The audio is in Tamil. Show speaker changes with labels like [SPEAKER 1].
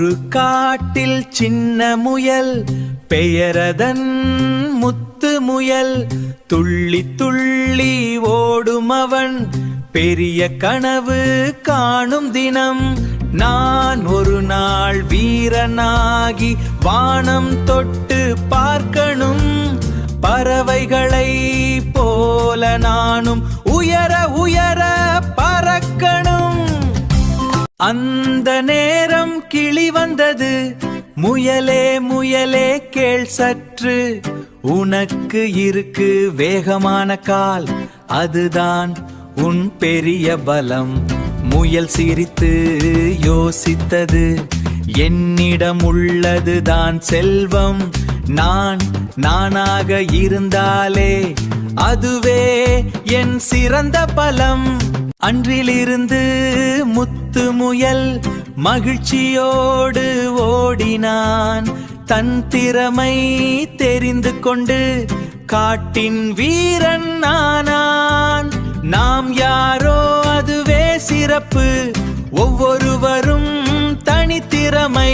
[SPEAKER 1] ஒரு காட்டில் சின்ன முயல், பெயரதன் முத்து முயல். துள்ளி துள்ளி ஓடும் அவன், பெரிய கனவு காணும் தினம். நான் ஒரு நாள் வீரனாகி வானம் தொட்டு பார்க்கணும். பறவைகளை போல நானும் உயர உயர பறக்கணும். அந்த நேரம் கிளி வந்தது. முயலே முயலே கேள் சற்று, உனக்கு இருக்கு வேகமான கால், அதுதான் உன் பெரிய பலம். முயல் சிரித்து யோசித்தது, என்னிடம் உள்ளதுதான் செல்வம். நான் நானாக இருந்தாலே அதுவே என் சிறந்த பலம். அன்றிலிருந்து முத்து முயல் மகிழ்ச்சியோடு ஓடினான். தன் திறமை தெரிந்து கொண்டு காட்டின் வீரன் ஆனான். நாம் யாரோ அதுவே சிறப்பு, ஒவ்வொருவரும் தனித்திறமை.